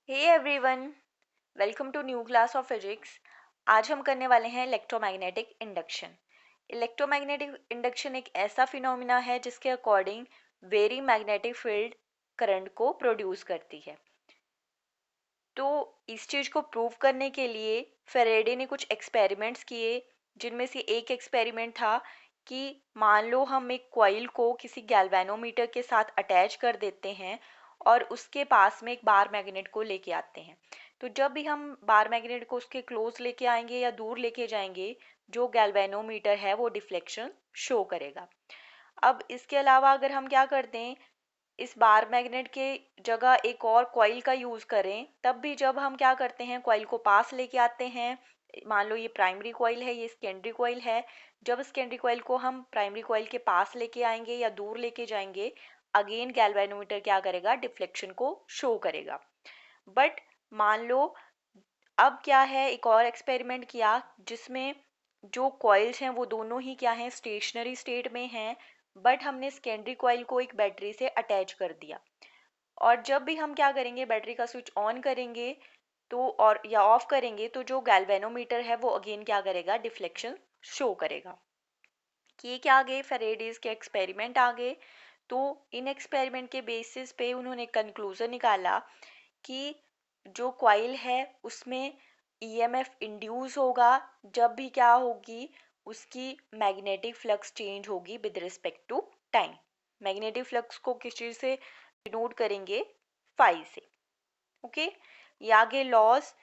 Hey everyone, welcome to new class of physics. आज हम करने वाले हैं इलेक्ट्रोमैग्नेटिक इंडक्शन। इलेक्ट्रोमैग्नेटिक इंडक्शन एक ऐसा फिनोमिना है जिसके according very magnetic field current को प्रोड्यूस करती है। तो इस चीज़ को प्रूव करने के लिए फेरेडे ने कुछ एक्सपेरिमेंट्स किए, जिनमें से एक एक्सपेरिमेंट था कि मान लो हम एक कॉइल को किसी गैल्वेनोमीटर के साथ अटैच कर देते हैं और उसके पास में एक बार मैग्नेट को लेके आते हैं। तो जब भी हम बार मैग्नेट को उसके क्लोज लेके आएंगे या दूर लेके जाएंगे, जो गैल्वेनोमीटर है वो डिफ्लेक्शन शो करेगा। अब इसके अलावा अगर हम क्या करते हैं, इस बार मैग्नेट के जगह एक और कॉइल का यूज़ करें, तब भी जब हम क्या करते हैं, कॉइल को पास लेके आते हैं। मान लो ये प्राइमरी कॉइल है, ये सेकेंडरी कॉइल है। जब सेकेंडरी कॉइल को हम प्राइमरी कॉइल के पास लेके आएंगे या दूर लेके जाएंगे, अगेन गैल्वेनोमीटर क्या करेगा, डिफ्लेक्शन को शो करेगा। बट मान लो अब क्या है, एक और एक्सपेरिमेंट किया जिसमें जो कॉइल्स हैं वो दोनों ही क्या हैं, स्टेशनरी स्टेट में हैं। बट हमने सेकेंडरी कॉइल को एक बैटरी से अटैच कर दिया, और जब भी हम क्या करेंगे, बैटरी का स्विच ऑन करेंगे तो और या ऑफ करेंगे, तो जो गैल्वेनोमीटर है वो अगेन क्या करेगा, डिफ्लेक्शन शो करेगा। कि ये क्या आ गए, फेरेडेज के एक्सपेरिमेंट आ गए। तो इन एक्सपेरिमेंट के बेसिस पे उन्होंने कंक्लूजन निकाला कि जो कॉइल है उसमें ईएमएफ इंड्यूस होगा जब भी क्या होगी, उसकी मैग्नेटिक फ्लक्स चेंज होगी with respect to time. Magnetic flux को किस चीज़ से डिनोट करेंगे, फाई से। ओके, ये आगे लॉज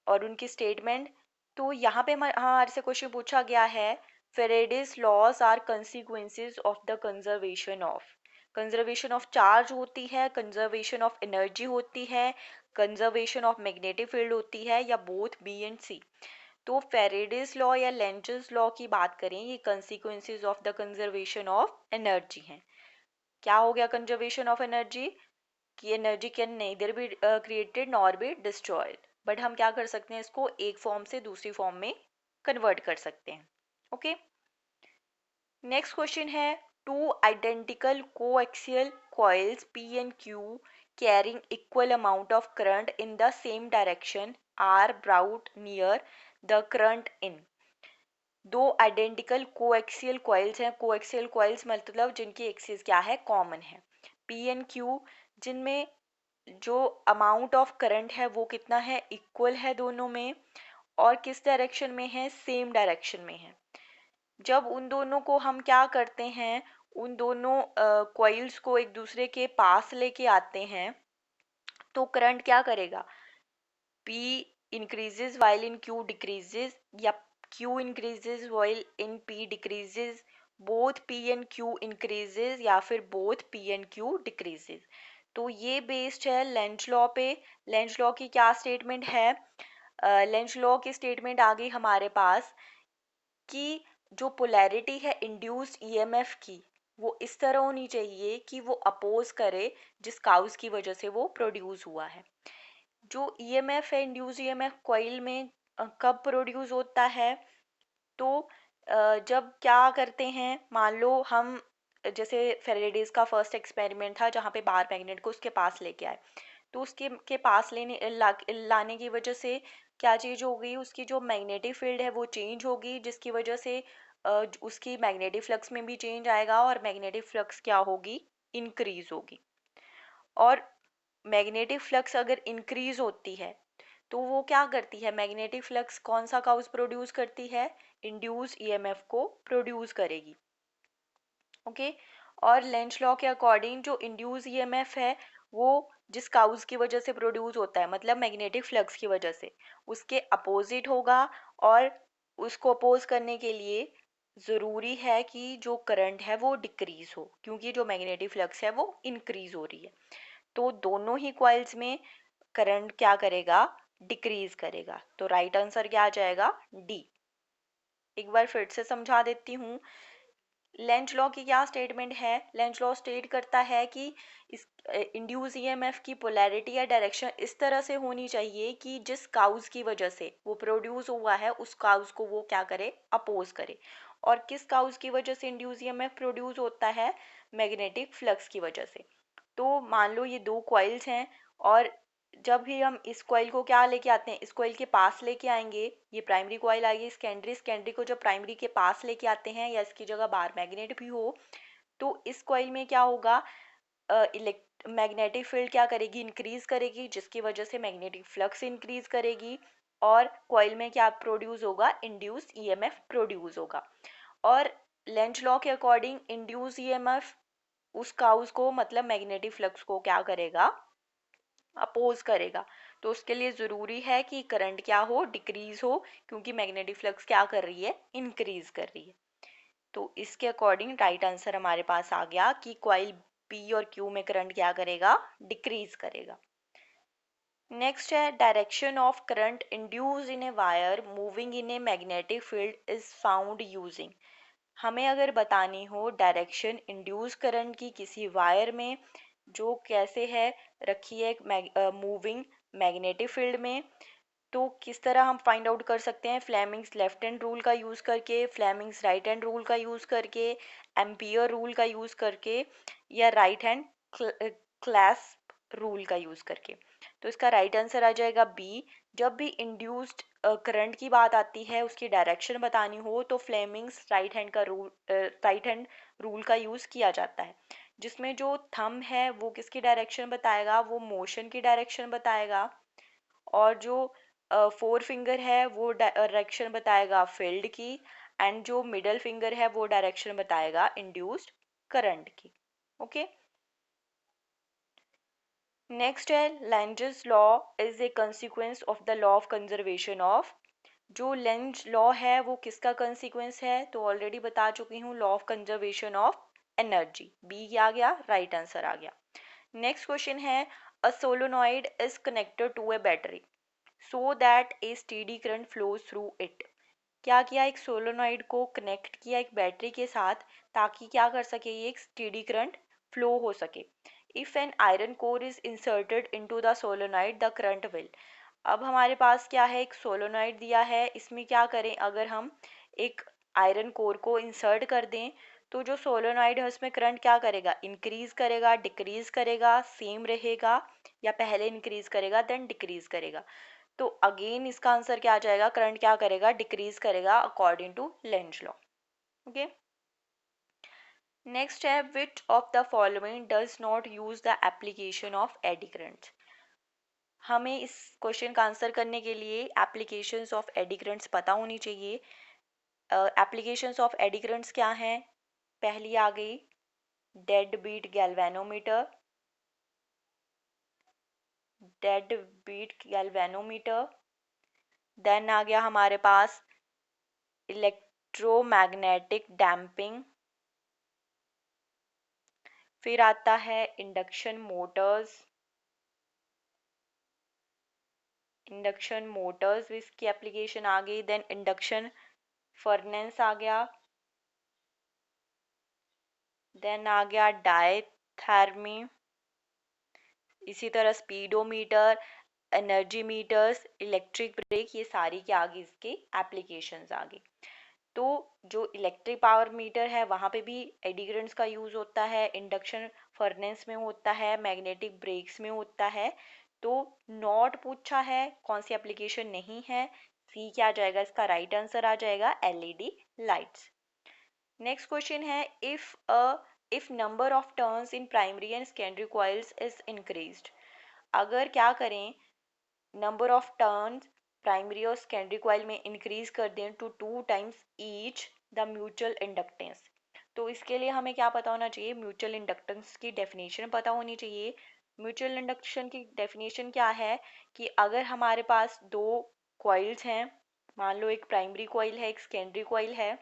और उनकी स्टेटमेंट। तो यहाँ पे हमारे से क्वेश्चन पूछा गया है, Faraday's laws are consequences of the conservation of charge होती है, कंजर्वेशन ऑफ एनर्जी होती है, कंजर्वेशन ऑफ मैग्नेटिक फील्ड होती है, या बोथ बी एंड सी। तो फेरेडेज लॉ या लेंजस लॉ की बात करें, ये consequences of the conservation of energy हैं। क्या हो गया कंजर्वेशन ऑफ एनर्जी, कि energy can nether be created nor be destroyed. But हम क्या कर सकते हैं, इसको एक फॉर्म से दूसरी फॉर्म में कन्वर्ट कर सकते हैं। ओके, नेक्स्ट क्वेश्चन है, two identical coaxial coils P and Q carrying equal amount of current in the same direction are brought near the current in. दो आइडेंटिकल कोएक्सियल कॉइल्स हैं। Coaxial coils मतलब जिनकी axis क्या है, common है। P and Q, जिनमें जो amount of current है वो कितना है, इक्वल है दोनों में, और किस डायरेक्शन में है, सेम डायरेक्शन में है। जब उन दोनों को हम क्या करते हैं, उन दोनों कॉइल्स को एक दूसरे के पास लेके आते हैं, तो करंट क्या करेगा, P increases while in Q decreases, या Q increases while in P decreases, both P and Q increases, या फिर both P and Q decreases। तो ये बेस्ड है लेंज लॉ पे। लेंज लॉ की क्या स्टेटमेंट है, लेंज लॉ की स्टेटमेंट आ गई हमारे पास कि जो पोलैरिटी है इंड्यूस्ड ईएमएफ की, वो इस तरह होनी चाहिए कि वो अपोज करे जिस काउज की वजह से वो प्रोड्यूस हुआ है। जो ईएमएफ है, इंड्यूस ईएमएफ कॉइल में कब प्रोड्यूस होता है, तो जब क्या करते हैं, मान लो हम जैसे फेरेडेज का फर्स्ट एक्सपेरिमेंट था जहाँ पे बार मैग्नेट को उसके पास लेके आए, तो उसके के पास लाने की वजह से क्या चीज़ होगी, उसकी जो मैग्नेटिक फील्ड है वो चेंज होगी, जिसकी वजह से उसकी मैग्नेटिक फ्लक्स में भी चेंज आएगा, और मैग्नेटिक फ्लक्स क्या होगी, इंक्रीज होगी। और मैग्नेटिक फ्लक्स अगर इंक्रीज होती है तो वो क्या करती है, मैग्नेटिक फ्लक्स कौन सा काउज प्रोड्यूस करती है, इंड्यूस ईएमएफ को प्रोड्यूस करेगी। ओके, और लेंज लॉ के अकॉर्डिंग जो इंड्यूस ईएमएफ है वो जिस काउज की वजह से प्रोड्यूस होता है, मतलब मैग्नेटिक फ्लक्स की वजह से, उसके अपोजिट होगा। और उसको अपोज करने के लिए ज़रूरी है कि जो करंट है वो डिक्रीज हो, क्योंकि जो मैग्नेटिक फ्लक्स है वो इंक्रीज हो रही है। तो दोनों ही कॉइल्स में करंट क्या करेगा, डिक्रीज करेगा। तो राइट आंसर क्या आ जाएगा, डी। एक बार फिर से समझा देती हूँ, लेंज लॉ की क्या स्टेटमेंट है, लेंज लॉ स्टेट करता है कि इस इंड्यूस ईएमएफ की पोलैरिटी या डायरेक्शन इस तरह से होनी चाहिए कि जिस काउज की वजह से वो प्रोड्यूस हुआ है उस काउज को वो क्या करे, अपोज करे। और किस काउज की वजह से इंड्यूस ईएमएफ प्रोड्यूस होता है, मैग्नेटिक फ्लक्स की वजह से। तो मान लो ये दो कॉइल्स हैं, और जब भी हम इस कॉइल को क्या लेके आते हैं, इस कॉइल के पास लेके आएंगे, ये प्राइमरी कॉइल आएगी, सेकेंडरी, सेकेंडरी को जब प्राइमरी के पास लेके आते हैं या इसकी जगह बाहर मैग्नेट भी हो, तो इस कॉइल में क्या होगा, इलेक्ट मैग्नेटिक फील्ड क्या करेगी, इंक्रीज करेगी, जिसकी वजह से मैग्नेटिक फ्लक्स इंक्रीज करेगी, और कॉइल में क्या प्रोड्यूस होगा, इंड्यूस ईएमएफ प्रोड्यूस होगा। और लेंज लॉ के अकॉर्डिंग इंड्यूस ईएमएफ उसको मतलब मैग्नेटिक फ्लक्स को क्या करेगा, अपोज करेगा। तो उसके लिए ज़रूरी है कि करंट क्या हो, डिक्रीज हो, क्योंकि मैग्नेटिक फ्लक्स क्या कर रही है, इंक्रीज कर रही है। तो इसके अकॉर्डिंग राइट आंसर हमारे पास आ गया कि कॉइल पी और क्यू में करंट क्या करेगा, डिक्रीज करेगा। नेक्स्ट है direction of current induce in a wire moving in a magnetic field is found using. हमें अगर बतानी हो डायरेक्शन इंड्यूस करंट की किसी वायर में जो कैसे है, रखी है मूविंग मैग्नेटिक फील्ड में, तो किस तरह हम फाइंड आउट कर सकते हैं, फ्लेमिंग्स लेफ्ट हैंड रूल का यूज़ करके, फ्लेमिंग्स राइट हैंड रूल का यूज़ करके, एम्पियर रूल का यूज़ करके, या राइट हैंड क्लैस्प रूल का यूज़ करके। तो इसका राइट आंसर आ जाएगा बी। जब भी इंड्यूस्ड करंट की बात आती है, उसकी डायरेक्शन बतानी हो, तो फ्लेमिंग्स राइट हैंड रूल का यूज़ किया जाता है, जिसमें जो थंब है वो किसकी डायरेक्शन बताएगा, वो मोशन की डायरेक्शन बताएगा, और जो फोर फिंगर है वो डायरेक्शन बताएगा फील्ड की, एंड जो मिडल फिंगर है वो डायरेक्शन बताएगा इंड्यूस्ड करंट की। ओके, नेक्स्ट है Lenz's law is a consequence of the law of conservation of. जो लेंज लॉ है वो किसका कंसिक्वेंस है, तो ऑलरेडी बता चुकी हूँ, law of conservation of energy. B क्या आ गया, राइट आंसर आ गया। नेक्स्ट क्वेश्चन है a solenoid is connected to a battery so that a steady current flows through it. क्या किया, एक सोलोनॉइड को कनेक्ट किया एक बैटरी के साथ, ताकि क्या कर सके, ये एक स्टेडी करंट फ्लो हो सके। If an iron core is inserted into the solenoid the current will. अब हमारे पास क्या है, एक सोलोनॉइड दिया है, इसमें क्या करें, अगर हम एक आयरन कोर को इंसर्ट कर दें, तो जो सोलोनॉइड है उसमें करंट क्या करेगा, इंक्रीज करेगा, डिक्रीज करेगा, सेम रहेगा, या पहले इंक्रीज करेगा देन डिक्रीज करेगा। तो अगेन इसका आंसर क्या आ जाएगा, करंट क्या करेगा, डिक्रीज करेगा according to Lenz law. Okay, next है which of the following does not use the application of eddy current. हमें इस क्वेश्चन का आंसर करने के लिए एप्लीकेशंस ऑफ एडी करंट्स पता होनी चाहिए। एप्लीकेशंस ऑफ एडी करंट्स क्या हैं, पहली आ गई dead beat galvanometer, dead beat galvanometer, then आ गया हमारे पास इलेक्ट्रोमैग्नेटिक डैम्पिंग, फिर आता है इंडक्शन मोटर्स, इंडक्शन मोटर्स इसकी एप्लीकेशन आ गई, देन इंडक्शन फर्नेस आ गया, देन आ गया डायथर्मी, इसी तरह speedometer, energy meters, electric brake, ये सारी क्या आ गई, इसकी एप्लीकेशंस आ गई। तो जो इलेक्ट्रिक पावर मीटर है वहाँ पे भी एडी करंट्स का यूज़ होता है, इंडक्शन फर्नेस में होता है, मैग्नेटिक ब्रेक्स में होता है। तो नॉट पूछा है, कौन सी एप्लीकेशन नहीं है, सी क्या आ जाएगा, इसका राइट आंसर आ जाएगा एलईडी लाइट्स। नेक्स्ट क्वेश्चन है if number of turns in primary and secondary coils is increased. अगर क्या करें, नंबर ऑफ टर्न्स प्राइमरी और सेकेंडरी कॉइल में इंक्रीज कर दें to 2 times each the mutual inductance. तो इसके लिए हमें क्या पता होना चाहिए, म्यूचुअल इंडक्टेंस की डेफिनेशन पता होनी चाहिए। म्यूचुअल इंडक्शन की डेफिनेशन क्या है, कि अगर हमारे पास दो कॉइल्स हैं, मान लो एक प्राइमरी कॉइल है एक सेकेंडरी कॉइल है,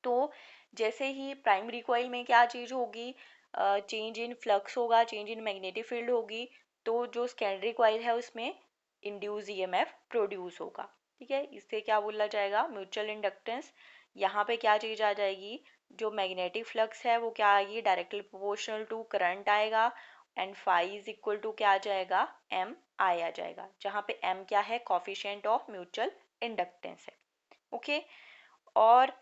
तो जैसे ही प्राइमरी कॉइल में क्या चीज़ होगी, चेंज इन फ्लक्स होगा, चेंज इन मैग्नेटिक फील्ड होगी, तो जो सेकेंडरी कॉइल है उसमें इंड्यूस ईएमएफ प्रोड्यूस होगा। ठीक है, इससे क्या बोला जाएगा, म्यूचुअल इंडक्टेंस। यहाँ पे क्या चीज़ आ जाएगी, जो मैग्नेटिक फ्लक्स है वो क्या आएगी, डायरेक्टली प्रोपोर्शनल टू करंट आएगा, and phi is equal to क्या आ जाएगा, एम आई आ जाएगा, जहाँ पे एम क्या है, कॉफिशिएंट ऑफ म्यूचुअल इंडक्टेंस है। ओके, और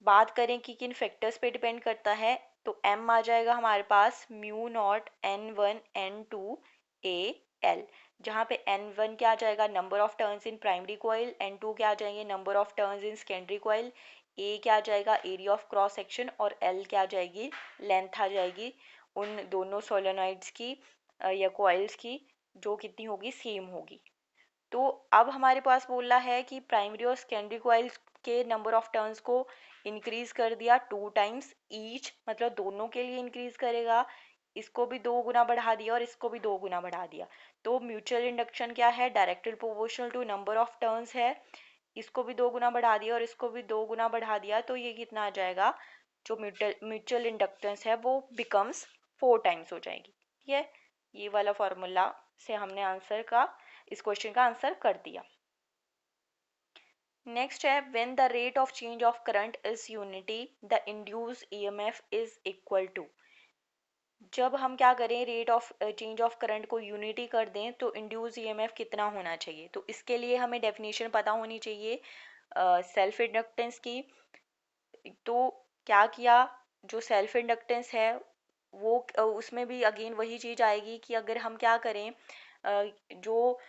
बात करें कि किन फैक्टर्स पे डिपेंड करता है, तो m आ जाएगा हमारे पास mu naught n1 n2 a L, जहाँ पे N1 क्या आ जाएगा, number of turns in primary coil, N2 क्या आ जाएंगे, number of turns in secondary coil, A क्या आ जाएगा, एरिया ऑफ क्रॉस सेक्शन, और L क्या आ जाएगी, लेंथ आ जाएगी उन दोनों सोलेनॉइड्स की या कॉइल्स की, जो कितनी होगी, सेम होगी। तो अब हमारे पास बोल रहा है कि प्राइमरी और सेकेंडरी कॉइल्स के नंबर ऑफ टर्न्स को इंक्रीज कर दिया 2 टाइम्स ईच, मतलब दोनों के लिए इंक्रीज करेगा, इसको भी 2 गुना बढ़ा दिया और इसको भी 2 गुना बढ़ा दिया। तो म्यूचुअल इंडक्शन क्या है, directly proportional to number of turns है, इसको भी 2 गुना बढ़ा दिया और इसको भी 2 गुना बढ़ा दिया, तो ये कितना आ जाएगा, जो म्यूचुअल इंडक्टेंस है वो बिकम्स 4 टाइम्स हो जाएगी। ठीक है, ये वाला फॉर्मूला से हमने आंसर का, इस क्वेश्चन का आंसर कर दिया। नेक्स्ट है, when the rate of change of current is unity the induce EMF is equal to. जब हम क्या करें, rate of change of current को यूनिटी कर दें तो इंड्यूस ईएमएफ कितना होना चाहिए, तो इसके लिए हमें डेफिनेशन पता होनी चाहिए सेल्फ इंडक्टेंस की। तो क्या किया, जो सेल्फ इंडक्टेंस है वो उसमें भी अगेन वही चीज़ आएगी कि अगर हम क्या करें, जो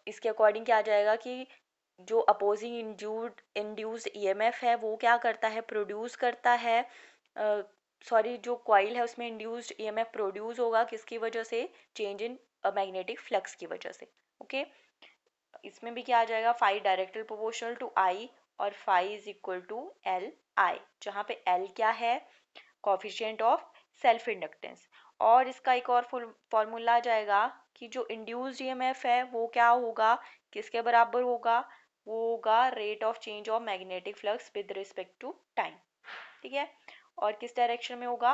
इसके अकॉर्डिंग क्या आ जाएगा कि जो अपोजिंग इंड्यूस्ड ईएमएफ है वो क्या करता है, प्रोड्यूस करता है, सॉरी जो कॉइल है उसमें इंड्यूस्ड ईएमएफ प्रोड्यूस होगा किसकी वजह से, चेंज इन मैग्नेटिक फ्लक्स की वजह से। ओके, इसमें भी क्या आ जाएगा, phi directly proportional to I और phi is equal to L I, जहाँ पे एल क्या है, कोफिशिएंट ऑफ सेल्फ इंडक्टेंस। और इसका एक और फॉर्मूला आ जाएगा कि जो इंड्यूस्ड ईएमएफ है वो क्या होगा, किसके बराबर होगा, वो होगा rate of change of magnetic flux with respect to time. ठीक है, और किस डायरेक्शन में होगा,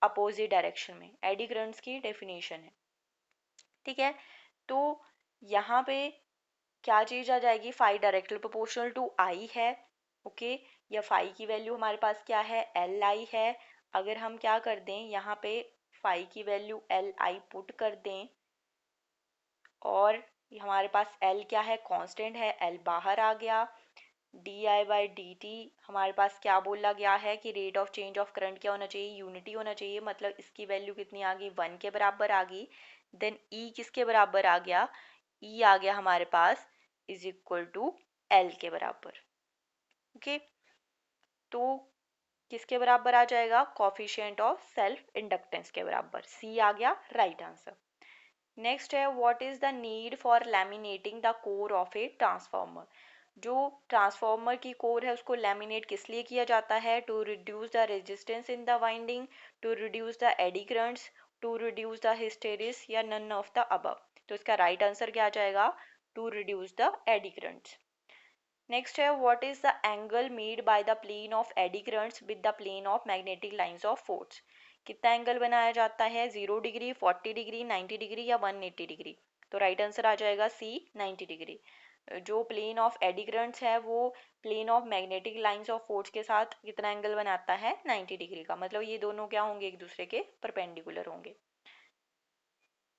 अपोजिट डायरेक्शन में, एडी करंट्स की डेफिनेशन है। ठीक है, तो यहाँ पे क्या चीज आ जाएगी, फाई डायरेक्टली प्रोपोर्शनल टू आई है। ओके, या फाई की वैल्यू हमारे पास क्या है, एल आई है। अगर हम क्या कर दें यहाँ पे, फाई की वैल्यू एल आई पुट कर दें, और हमारे पास एल क्या है, कांस्टेंट है, एल बाहर आ गया, D I by D T हमारे पास क्या बोला गया है कि rate of change of current क्या होना चाहिए, यूनिटी होना चाहिए, मतलब इसकी वैल्यू कितनी आ गई, 1 के बराबर आ गई। देन ई किसके बराबर आ गया, ई आ गया हमारे पास इज इक्वल टू एल के बराबर। ओके, तो किसके बराबर आ जाएगा, कॉफिशिएंट ऑफ सेल्फ इंडक्टेंस के बराबर, सी आ गया राइट आंसर। नेक्स्ट है, what is the need for laminating the core of a transformer. जो ट्रांसफार्मर की कोर है उसको लैमिनेट किस लिए किया जाता है, to reduce the resistance in the winding, to reduce the eddy currents, to reduce the hysteresis, या नन ऑफ द अबव। तो इसका राइट आंसर क्या आ जाएगा, to reduce the eddy currents. Next है, what is the angle made by the plane of eddy currents with the plane of magnetic lines of force. कितना angle बनाया जाता है, 0 डिग्री, 40 डिग्री, 90 डिग्री, या 180 degree. तो राइट आंसर आ जाएगा C, 90 degree. जो प्लेन ऑफ एडी करंट्स है वो plane of magnetic lines of force के साथ कितना एंगल बनाता है, 90 डिग्री का, मतलब ये दोनों क्या होंगे, एक दूसरे के परपेंडिकुलर होंगे।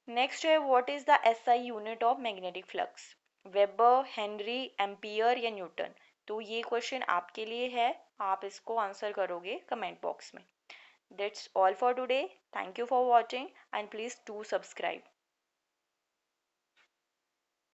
नेक्स्ट है, what is the SI unit of magnetic flux, weber, Henry, ampere, या न्यूटन। तो ये क्वेश्चन आपके लिए है, आप इसको आंसर करोगे कमेंट बॉक्स में। That's all for today, thank you for watching and please do subscribe.